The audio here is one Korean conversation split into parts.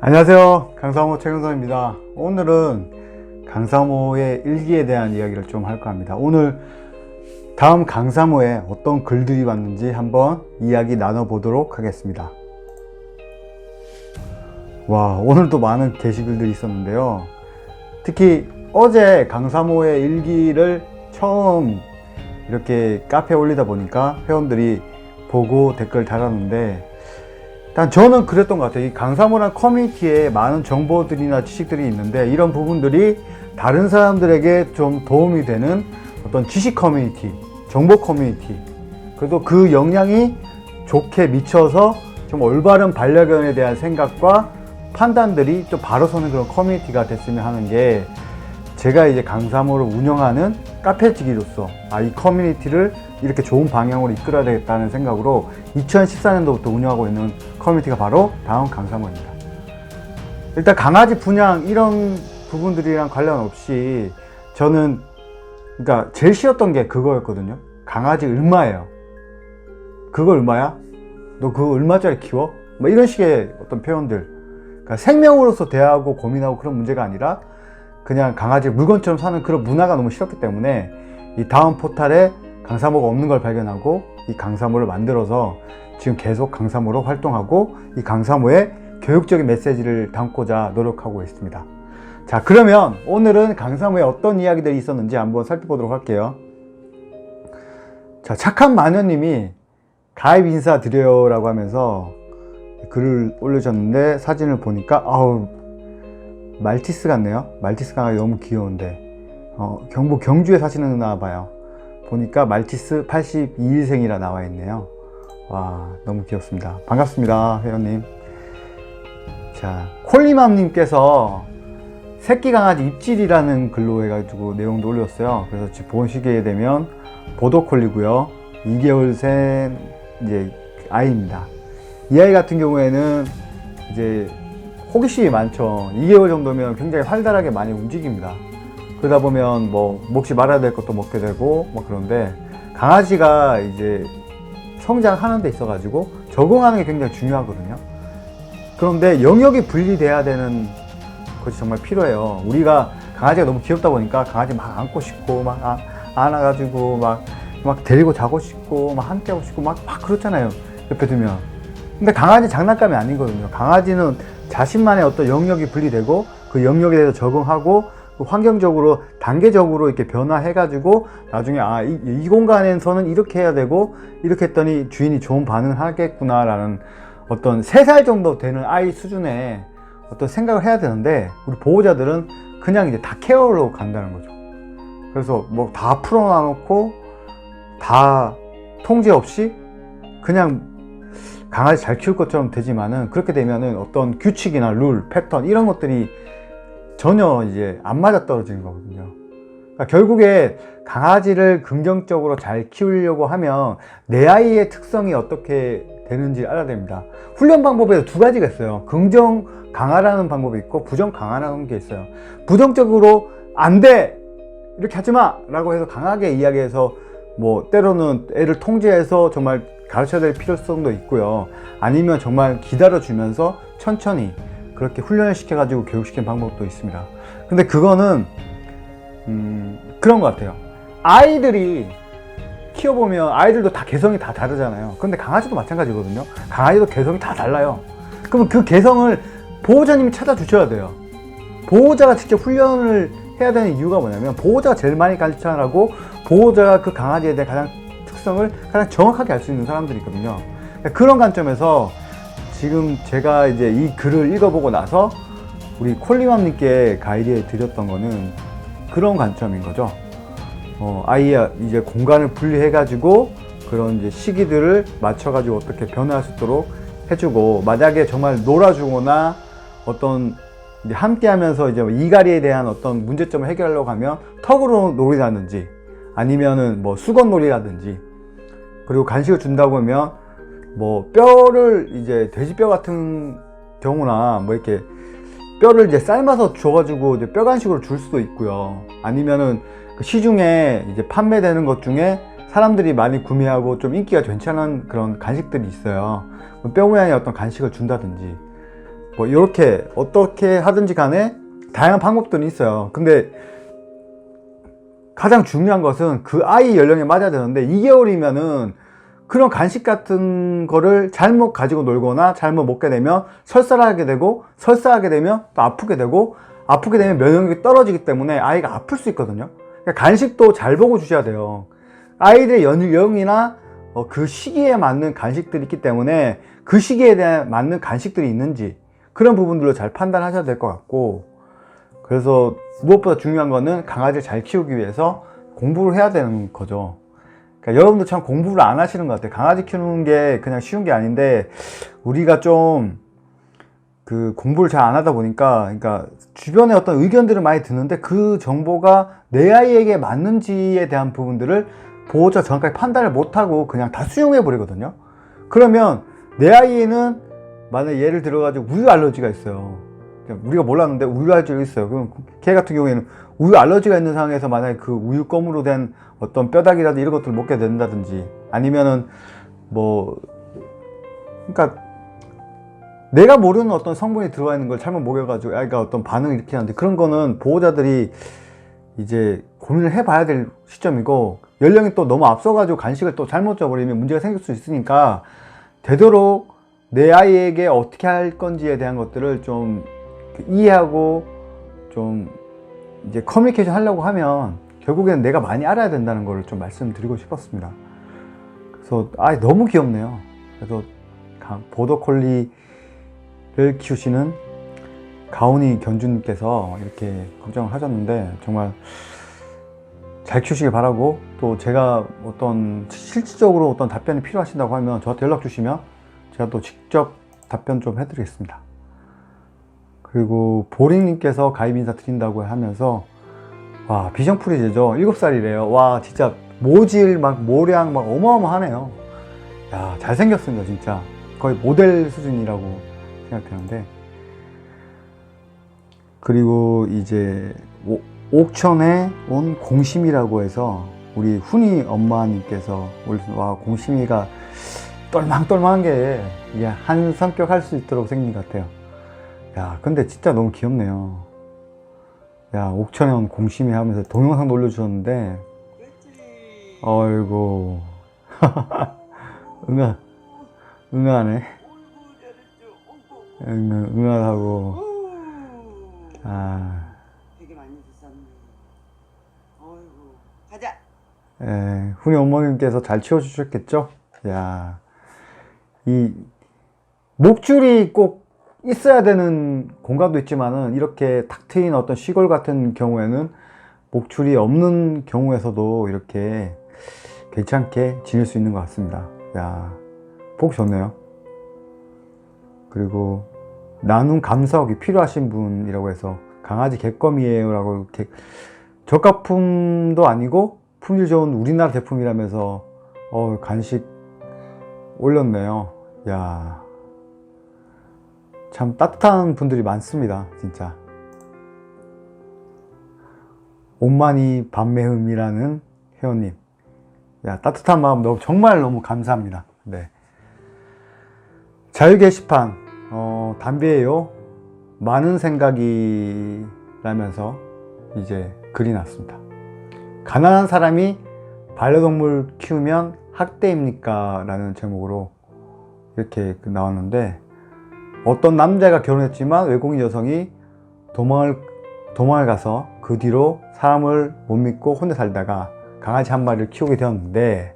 안녕하세요, 강사모 최근선입니다. 오늘은 강사모의 일기에 대한 이야기를 좀 할까 합니다. 오늘 다음 강사모에 어떤 글들이 왔는지 한번 이야기 나눠보도록 하겠습니다. 와, 오늘도 많은 게시글들이 있었는데요. 특히 어제 강사모의 일기를 처음 이렇게 카페에 올리다 보니까 회원들이 보고 댓글 달았는데, 일단 저는 그랬던 것 같아요. 이 강사모란 커뮤니티에 많은 정보들이나 지식들이 있는데, 이런 부분들이 다른 사람들에게 좀 도움이 되는 어떤 지식 커뮤니티, 정보 커뮤니티, 그래도 그 영향이 좋게 미쳐서 좀 올바른 반려견에 대한 생각과 판단들이 좀 바로 서는 그런 커뮤니티가 됐으면 하는 게, 제가 이제 강사모를 운영하는 카페지기로서 이 커뮤니티를 이렇게 좋은 방향으로 이끌어야 되겠다는 생각으로 2014년도부터 운영하고 있는 커뮤니티가 바로 다음 강사모입니다. 일단 강아지 분양 이런 부분들이랑 관련 없이 저는 그러니까 제일 쉬웠던 게 그거였거든요. 강아지 얼마예요? 그거 얼마야? 너 그거 얼마짜리 키워? 뭐 이런 식의 어떤 표현들, 그러니까 생명으로서 대하고 고민하고 그런 문제가 아니라 그냥 강아지 물건처럼 사는 그런 문화가 너무 싫었기 때문에 이 다음 포탈에 강사모가 없는 걸 발견하고 이 강사모를 만들어서 지금 계속 강사모로 활동하고 이 강사모에 교육적인 메시지를 담고자 노력하고 있습니다. 자, 그러면 오늘은 강사모에 어떤 이야기들이 있었는지 한번 살펴보도록 할게요. 자, 착한 마녀님이 가입 인사드려요 라고 하면서 글을 올려줬는데, 사진을 보니까 말티스 같네요. 말티스 강아지 너무 귀여운데 경북 경주에 사시는 봐요. 보니까 말티스 82일생이라 나와 있네요. 와, 너무 귀엽습니다. 반갑습니다, 회원님. 자, 콜리맘님께서 새끼 강아지 입질이라는 글로 해가지고 내용도 올렸어요. 그래서 지금 보시게 되면 보더콜리고요, 2개월 생 이제 아이입니다. 이 아이 같은 경우에는 이제 호기심이 많죠. 2개월 정도면 굉장히 활달하게 많이 움직입니다. 그러다 보면 뭐 먹지 말아야 될 것도 먹게 되고 뭐 그런데, 강아지가 이제 성장하는 데 있어 가지고 적응하는 게 굉장히 중요하거든요. 그런데 영역이 분리돼야 되는 것이 정말 필요해요. 우리가 강아지가 너무 귀엽다 보니까 강아지 막 안고 싶고 막 안아가지고 막 데리고 자고 싶고 막 함께 하고 싶고 막 그렇잖아요, 옆에 두면. 근데 강아지 장난감이 아니거든요. 강아지는 자신만의 어떤 영역이 분리되고 그 영역에 대해서 적응하고 환경적으로 단계적으로 이렇게 변화해가지고 나중에 이 공간에서는 이렇게 해야 되고 이렇게 했더니 주인이 좋은 반응을 하겠구나 라는 어떤 3살 정도 되는 아이 수준의 어떤 생각을 해야 되는데, 우리 보호자들은 그냥 이제 다 케어로 간다는 거죠. 그래서 뭐 다 풀어놔놓고 다 통제 없이 그냥 강아지 잘 키울 것처럼 되지만은, 그렇게 되면은 어떤 규칙이나 룰, 패턴 이런 것들이 전혀 이제 안 맞아 떨어지는 거거든요. 그러니까 결국에 강아지를 긍정적으로 잘 키우려고 하면 내 아이의 특성이 어떻게 되는지 알아야 됩니다. 훈련 방법에도 2가지가 있어요. 긍정 강화라는 방법이 있고 부정 강화라는 게 있어요. 부정적으로 안 돼! 이렇게 하지 마! 라고 해서 강하게 이야기해서 뭐 때로는 애를 통제해서 정말 가르쳐야 될 필요성도 있고요. 아니면 정말 기다려주면서 천천히 그렇게 훈련을 시켜가지고 교육시키는 방법도 있습니다. 근데 그거는 그런 것 같아요. 아이들이 키워보면 아이들도 다 개성이 다 다르잖아요. 근데 강아지도 마찬가지거든요. 강아지도 개성이 다 달라요. 그러면 그 개성을 보호자님이 찾아주셔야 돼요. 보호자가 직접 훈련을 해야 되는 이유가 뭐냐면, 보호자가 제일 많이 가르쳐라고, 보호자가 그 강아지에 대한 가장 특성을 가장 정확하게 알 수 있는 사람들이 있거든요. 그런 관점에서 지금 제가 이제 이 글을 읽어보고 나서 우리 콜리맘님께 가이드해 드렸던 거는 그런 관점인 거죠. 아이의 이제 공간을 분리해 가지고 그런 이제 시기들을 맞춰 가지고 어떻게 변화할 수 있도록 해주고, 만약에 정말 놀아주거나 어떤 이제 함께 하면서 이제 이갈이에 대한 어떤 문제점을 해결하려고 하면 턱으로 놀이라든지 아니면은 뭐 수건 놀이라든지, 그리고 간식을 준다고 하면 뭐 뼈를 이제 돼지뼈 같은 경우나 뭐 이렇게 뼈를 이제 삶아서 줘가지고 이제 뼈 간식으로 줄 수도 있고요. 아니면은 그 시중에 이제 판매되는 것 중에 사람들이 많이 구매하고 좀 인기가 괜찮은 그런 간식들이 있어요. 뼈 모양의 어떤 간식을 준다든지, 뭐 이렇게 어떻게 하든지 간에 다양한 방법들이 있어요. 근데 가장 중요한 것은 그 아이 연령에 맞아야 되는데 2개월이면은 그런 간식 같은 거를 잘못 가지고 놀거나 잘못 먹게 되면 설사를 하게 되고, 설사하게 되면 또 아프게 되고, 아프게 되면 면역력이 떨어지기 때문에 아이가 아플 수 있거든요. 그러니까 간식도 잘 보고 주셔야 돼요. 아이들의 연령이나 그 시기에 맞는 간식들이 있기 때문에 그 시기에 대한 맞는 간식들이 있는지 그런 부분들로 잘 판단하셔야 될 것 같고, 그래서 무엇보다 중요한 거는 강아지를 잘 키우기 위해서 공부를 해야 되는 거죠. 그러니까 여러분도 참 공부를 안 하시는 것 같아요. 강아지 키우는 게 그냥 쉬운 게 아닌데 우리가 좀 그 공부를 잘 안 하다 보니까, 그러니까 주변에 어떤 의견들을 많이 듣는데 그 정보가 내 아이에게 맞는지에 대한 부분들을 보호자 정확하게 판단을 못하고 그냥 다 수용해 버리거든요. 그러면 내 아이에는 만약 예를 들어 가지고 우유 알러지가 있어요. 우리가 몰랐는데 우유 알러지가 있어요. 그럼 걔 같은 경우에는 우유 알러지가 있는 상황에서 만약에 그 우유 껌으로 된 어떤 뼈다귀라든지 이런 것들을 먹게 된다든지, 아니면은 뭐, 그러니까 내가 모르는 어떤 성분이 들어가 있는 걸 잘못 먹여가지고 아이가 어떤 반응을 일으키게 하는데, 그런 거는 보호자들이 이제 고민을 해봐야 될 시점이고, 연령이 또 너무 앞서가지고 간식을 또 잘못 줘버리면 문제가 생길 수 있으니까 되도록 내 아이에게 어떻게 할 건지에 대한 것들을 좀 이해하고 좀 이제 커뮤니케이션 하려고 하면 결국에는 내가 많이 알아야 된다는 걸 좀 말씀드리고 싶었습니다. 그래서 너무 귀엽네요. 그래서 보더콜리를 키우시는 가온이 견주님께서 이렇게 걱정을 하셨는데 정말 잘 키우시길 바라고, 또 제가 어떤 실질적으로 어떤 답변이 필요하신다고 하면 저한테 연락 주시면 제가 또 직접 답변 좀 해드리겠습니다. 그리고 보링님께서 가입 인사 드린다고 하면서, 와, 비정프리제죠. 7살이래요. 와, 진짜 모질 막 모량 막 어마어마하네요. 야, 잘생겼습니다. 진짜 거의 모델 수준이라고 생각되는데, 그리고 이제 옥천에 온 공심이라고 해서 우리 훈이 엄마님께서 와, 공심이가 똘망똘망한 게 이게 한 성격 할 수 있도록 생긴 것 같아요. 야, 근데 진짜 너무 귀엽네요. 야, 옥천에 온 공심이 하면서 동영상도 올려주셨는데, 어이구 응아하네. 응아하고. 되게 많이 비쌌네. 어이구, 가자. 훈이 어머님께서 잘 치워주셨겠죠? 야, 이 목줄이 꼭 있어야 되는 공간도 있지만은 이렇게 탁 트인 어떤 시골 같은 경우에는 목줄이 없는 경우에서도 이렇게 괜찮게 지낼 수 있는 것 같습니다. 야, 보기 좋네요. 그리고 나눔 감사하기 필요하신 분이라고 해서 강아지 객검이에요 라고 이렇게 저가품도 아니고 품질 좋은 우리나라 제품이라면서 간식 올렸네요. 야, 참 따뜻한 분들이 많습니다. 진짜. 옴마니 밤매흠이라는 회원님, 야, 따뜻한 마음 정말 너무 감사합니다. 네. 자유 게시판, 담배예요. 많은 생각이 라면서 이제 글이 났습니다. 가난한 사람이 반려동물 키우면 학대입니까? 라는 제목으로 이렇게 나왔는데, 어떤 남자가 결혼했지만 외국인 여성이 도망을 가서 그 뒤로 사람을 못 믿고 혼자 살다가 강아지 한 마리를 키우게 되었는데,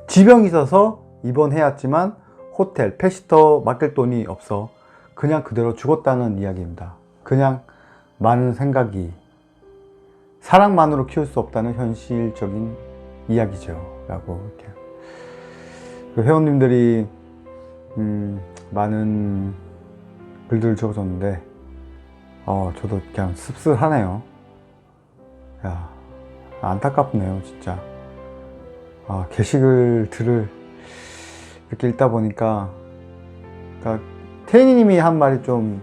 지병이 있어서 입원해 왔지만 호텔, 펫시터 맡길 돈이 없어 그냥 그대로 죽었다는 이야기입니다. 그냥 많은 생각이, 사랑만으로 키울 수 없다는 현실적인 이야기죠 라고 이렇게 그 회원님들이 많은 글들을 적어줬는데, 저도 그냥 씁쓸하네요. 야, 안타깝네요 진짜. 게시글들을 이렇게 읽다 보니까, 그러니까 태인이님이 한 말이 좀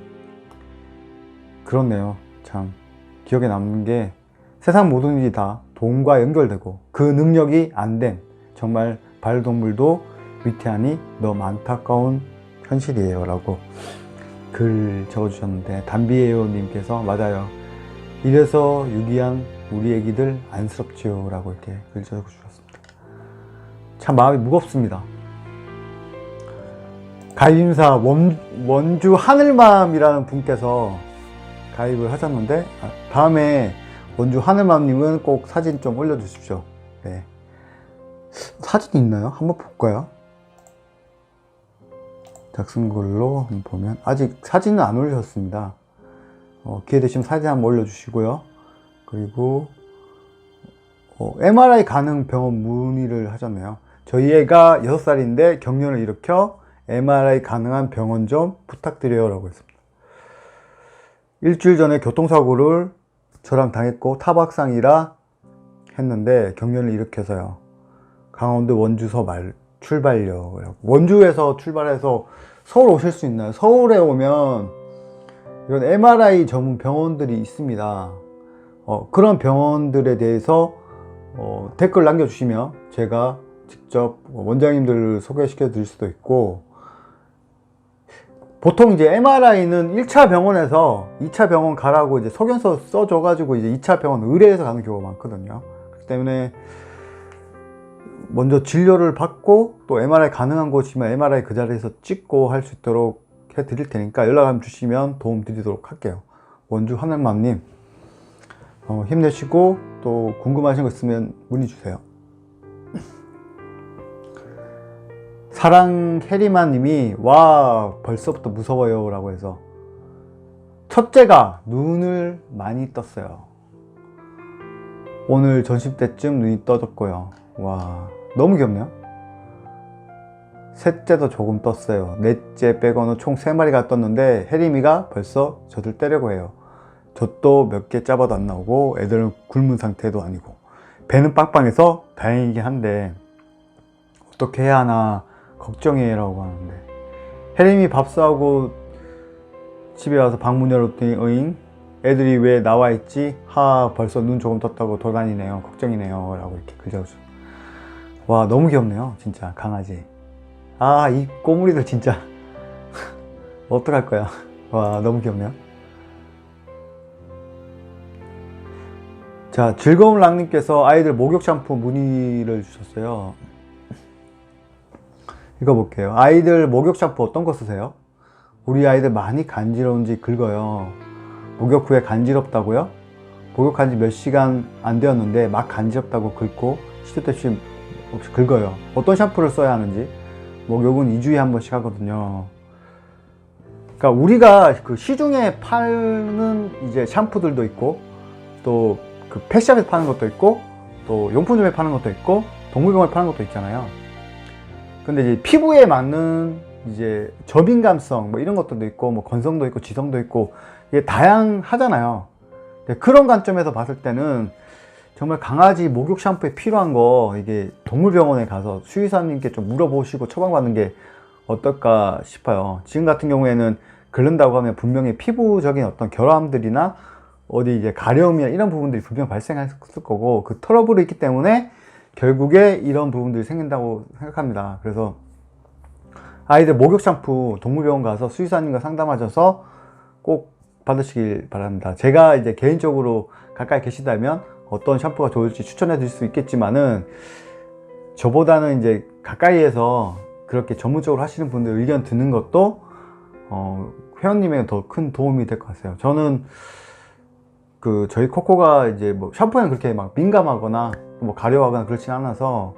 그렇네요. 참 기억에 남는 게, 세상 모든 일이 다 돈과 연결되고 그 능력이 안 된 정말 반려동물도 위태하니 너무 안타까운 현실이에요 라고 글 적어주셨는데, 담비에요님께서 맞아요. 이래서 유기한 우리 애기들 안쓰럽지요 라고 이렇게 글 적어주셨습니다. 참 마음이 무겁습니다. 가입인사 원주 하늘맘이라는 분께서 가입을 하셨는데, 다음에 원주 하늘맘님은 꼭 사진 좀 올려주십시오. 네. 사진이 있나요? 한번 볼까요? 작성글로 한번 보면 아직 사진은 안 올리셨습니다. 기회 되시면 사진 한번 올려주시고요. 그리고 MRI 가능 병원 문의를 하셨네요. 저희 애가 6살인데 경련을 일으켜 MRI 가능한 병원 좀 부탁드려요 라고 했습니다. 일주일 전에 교통사고를 저랑 당했고 타박상이라 했는데 경련을 일으켜서요. 강원도 원주서 출발요. 원주에서 출발해서 서울 오실 수 있나요? 서울에 오면 이런 MRI 전문 병원들이 있습니다. 그런 병원들에 대해서 댓글 남겨주시면 제가 직접 원장님들을 소개시켜 드릴 수도 있고, 보통 이제 MRI는 1차 병원에서 2차 병원 가라고 이제 소견서 써줘가지고 이제 2차 병원 의뢰해서 가는 경우가 많거든요. 그렇기 때문에 먼저 진료를 받고 또 MRI 가능한 곳이면 MRI 그 자리에서 찍고 할 수 있도록 해 드릴 테니까 연락 한번 주시면 도움 드리도록 할게요. 원주 하늘맘님, 힘내시고 또 궁금하신 거 있으면 문의 주세요. 사랑 해리만 님이 와 벌써부터 무서워요 라고 해서, 첫째가 눈을 많이 떴어요. 오늘 점심 때쯤 눈이 떠졌고요. 와 너무 귀엽네요. 셋째도 조금 떴어요. 넷째 빼고는 총 3마리가 떴는데 혜림이가 벌써 젖을 떼려고 해요. 젖도 몇 개 짜봐도 안 나오고 애들은 굶은 상태도 아니고 배는 빵빵해서 다행이긴 한데 어떻게 해야 하나 걱정이에요 라고 하는데, 혜림이 밥 싸우고 집에 와서 방문 열었더니 어잉? 애들이 왜 나와 있지? 벌써 눈 조금 떴다고 돌아다니네요. 걱정이네요 라고 이렇게 글 적어줘. 와 너무 귀엽네요 진짜 강아지. 이 꼬물이들 진짜 어떡할 거야. 와 너무 귀엽네요. 자, 즐거운 랑님께서 아이들 목욕 샴푸 문의를 주셨어요. 읽어볼게요. 아이들 목욕 샴푸 어떤 거 쓰세요? 우리 아이들 많이 간지러운지 긁어요. 목욕 후에 간지럽다고요? 목욕한 지 몇 시간 안 되었는데 막 간지럽다고 긁고 시도 때없이 긁어요. 어떤 샴푸를 써야 하는지. 목욕은 2주에 한 번씩 하거든요. 그러니까 우리가 그 시중에 파는 이제 샴푸들도 있고, 또 그 펫샵에서 파는 것도 있고, 또 용품점에 파는 것도 있고, 동물병원에 파는 것도 있잖아요. 근데 이제 피부에 맞는 이제 저민감성 뭐 이런 것들도 있고, 뭐 건성도 있고 지성도 있고 이게 다양하잖아요. 그런 관점에서 봤을 때는 정말 강아지 목욕 샴푸에 필요한 거 이게 동물병원에 가서 수의사님께 좀 물어보시고 처방받는 게 어떨까 싶어요. 지금 같은 경우에는 긁는다고 하면 분명히 피부적인 어떤 결함들이나 어디 이제 가려움이나 이런 부분들이 분명 발생했을 거고, 그 트러블이 있기 때문에 결국에 이런 부분들이 생긴다고 생각합니다. 그래서 아이들 목욕 샴푸 동물병원 가서 수의사님과 상담하셔서 꼭 받으시길 바랍니다. 제가 이제 개인적으로 가까이 계시다면 어떤 샴푸가 좋을지 추천해 드릴 수 있겠지만은, 저보다는 이제 가까이에서 그렇게 전문적으로 하시는 분들 의견 듣는 것도 회원님에게 더 큰 도움이 될 것 같아요. 저는 저희 코코가 이제 뭐 샴푸에는 그렇게 막 민감하거나 뭐 가려워하거나 그렇진 않아서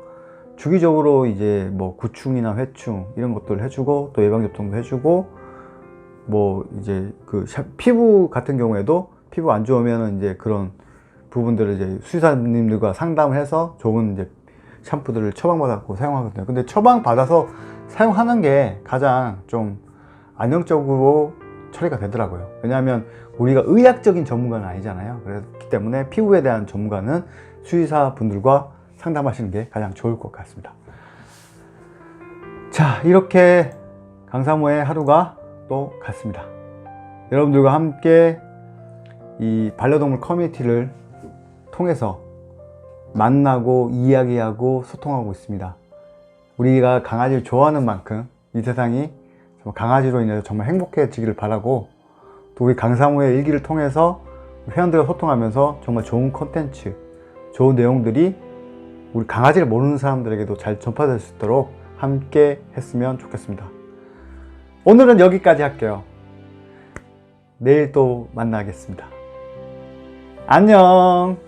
주기적으로 이제 뭐 구충이나 회충 이런 것들을 해주고, 또 예방접종도 해주고, 뭐 이제 피부 같은 경우에도 피부 안 좋으면 이제 그런 부분들을 이제 수의사님들과 상담을 해서 좋은 이제 샴푸들을 처방받았고 사용하거든요. 근데 처방받아서 사용하는 게 가장 좀 안정적으로 처리가 되더라고요. 왜냐하면 우리가 의학적인 전문가는 아니잖아요. 그렇기 때문에 피부에 대한 전문가는 수의사 분들과 상담하시는 게 가장 좋을 것 같습니다. 자, 이렇게 강사모의 하루가 또 갔습니다. 여러분들과 함께 이 반려동물 커뮤니티를 통해서 만나고 이야기하고 소통하고 있습니다. 우리가 강아지를 좋아하는 만큼 이 세상이 강아지로 인해서 정말 행복해지기를 바라고, 또 우리 강사모의 일기를 통해서 회원들과 소통하면서 정말 좋은 콘텐츠, 좋은 내용들이 우리 강아지를 모르는 사람들에게도 잘 전파될 수 있도록 함께 했으면 좋겠습니다. 오늘은 여기까지 할게요. 내일 또 만나겠습니다. 안녕.